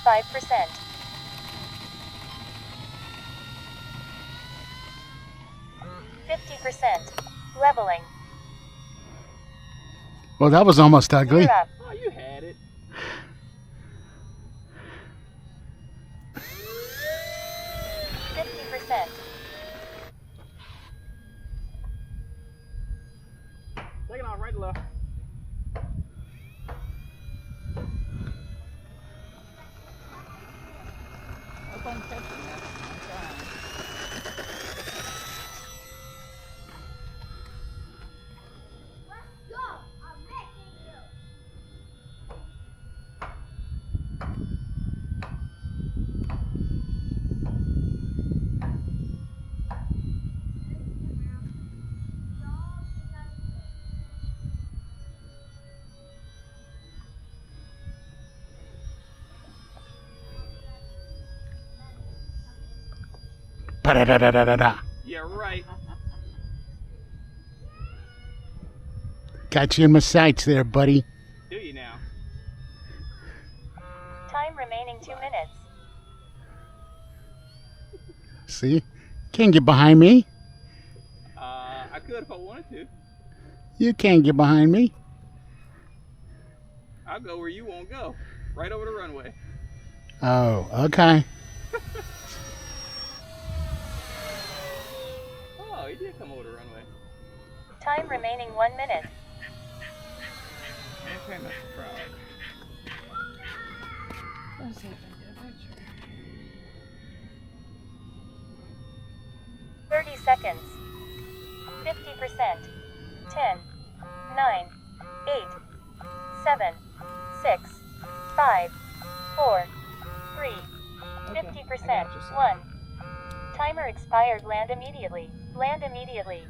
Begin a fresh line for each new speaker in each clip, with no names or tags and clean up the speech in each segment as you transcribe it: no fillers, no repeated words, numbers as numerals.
25%. 50%. Leveling.
Well, that was almost ugly.
Gear up.
Oh, you had it.
50%.
Take it off right to left. That's on catching that. I'm trying.
Let's go. I'm making you.
Ba-da-da-da-da-da.
Yeah, right.
Got you in my sights there, buddy.
Do you now?
Time remaining 2 minutes.
See? Can't get behind me.
I could if I wanted to.
You can't get behind me.
I'll go where you won't go. Right over the runway.
Oh, okay.
Oh, he did come over the runway.
Time remaining 1 minute.
Okay, Mr. Frog. Let's see if I can get a picture.
30 seconds. 50%. 10, 9, 8, 7, 6, 5, 4, 3, 50%. 1. Timer expired. Land immediately. Land immediately.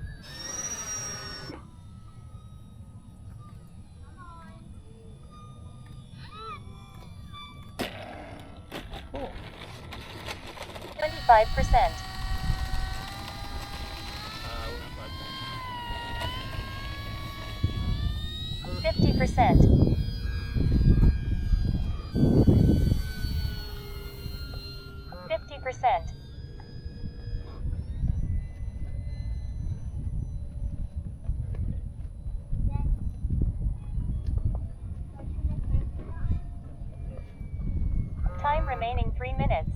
Cool.
25%. 50%. 50%. Time remaining 3 minutes.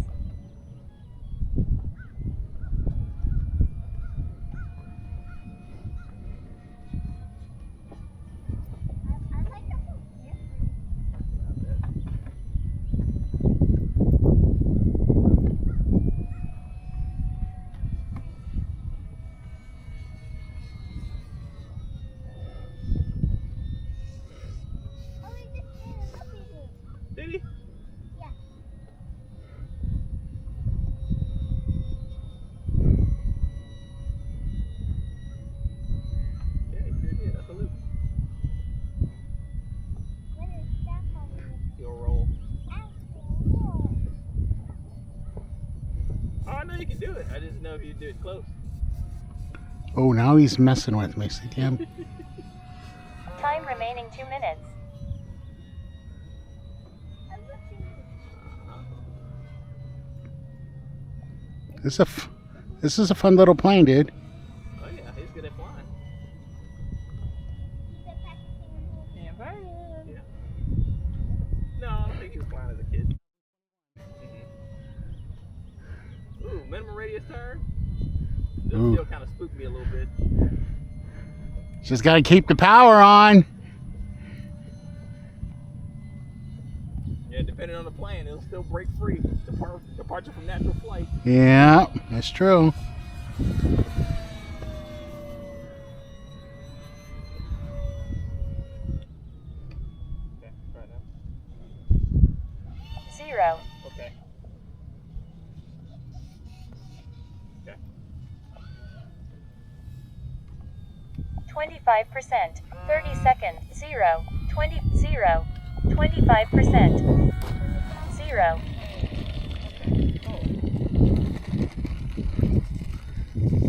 Did he?
Yeah.
Yeah, he sure did. That's a loop.
What is that for?
You'll roll.
Cool.
Oh, I know you can do it. I just didn't know if you'd do it close.
Oh, now he's messing with me. See him?
Time remaining 2 minutes.
This is a fun little plane, dude.
Oh yeah, he's good at flying. Yeah, bye. Yeah. No, I don't think he was flying as a kid. Ooh, minimum radius turn. This
Ooh.
still kind of spooked me a little bit.
Just got to keep the power on.
Yeah, depending on the plane, it'll still break free. Departure from natural flight.
Yeah, that's true.
Okay, try now.
0.
Okay. Okay.
25%. 30 seconds. 0. 20. 0. 25%. 0.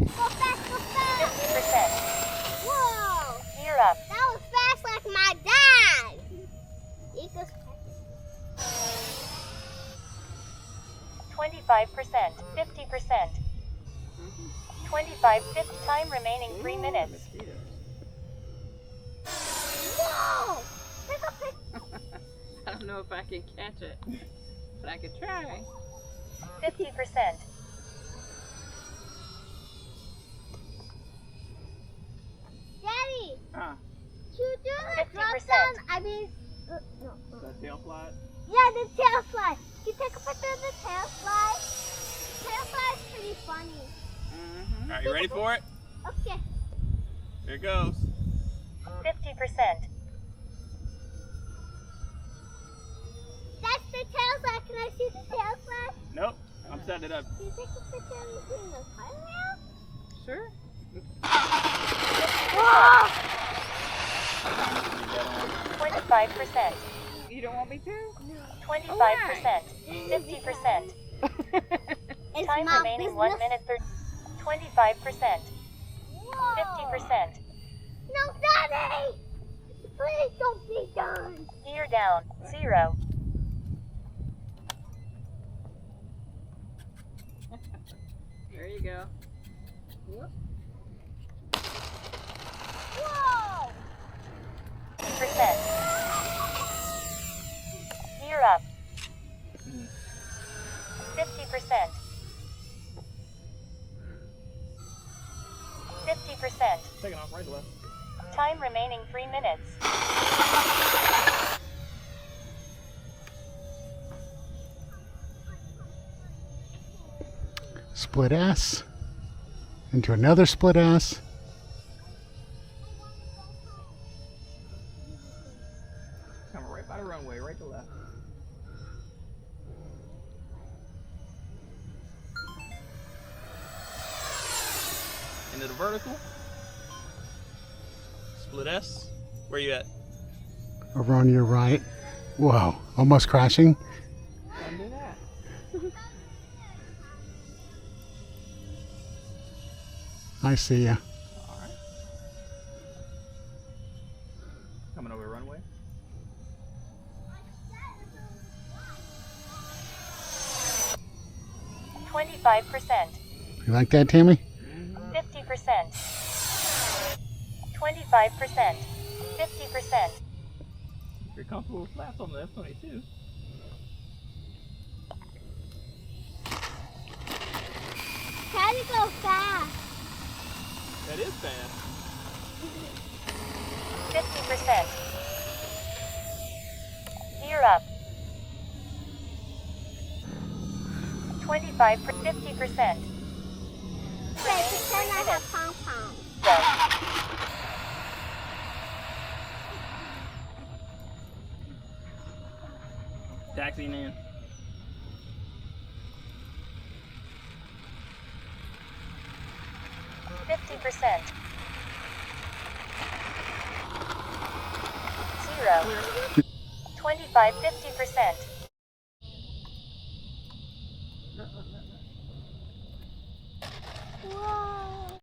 Go fast, go fast.
50%.
Whoa.
Gear up.
That was fast like my dad. He goes
25%, 50%, 25, 50, time remaining 3 minutes,
Mosquitoes.
Whoa! Pick up, pick.
I don't know if I can catch it, but I could try.
50%,
Daddy,
Ah,
you do the drop
50%.
down. I mean, no.
that tail slide.
Yeah, the tail slide. You take a picture of the tail slide. Tail slide's pretty funny.
All right, you ready for it?
Okay.
Here it goes.
50%,
That's the tail slide. Can I see the tail slide?
Nope, I'm setting it up.
Can you take a picture of me doing the cartwheel?
Sure.
Whoa!
25%,
You don't want me to?
25%, 50%,
It's
time
my
remaining
business.
1 minute 30, 25%,
Whoa.
50%,
No, Daddy! Please don't be done.
gear down, 0,
There you go.
Whoa!
50%, gear up, 50%, 50%,
Taking off right to left.
time remaining 3 minutes,
Split S. Into another split S.
Coming right by the runway, right to left. Into the vertical. Split S. Where you at?
Over on your right. Whoa, almost crashing.
Don't do that.
I see ya.
All right. Coming over runway.
– 25%,
You like that, Tammy?
50%, 25%, 50%,
If you're comfortable with flaps on the F-22.
Try to go fast.
That is fast.
50%, gear up, 25, 50%,
Okay, pretend I have pom-pom.
go,
Taxiing in.
%, 0, 25, 50%,
Whoa.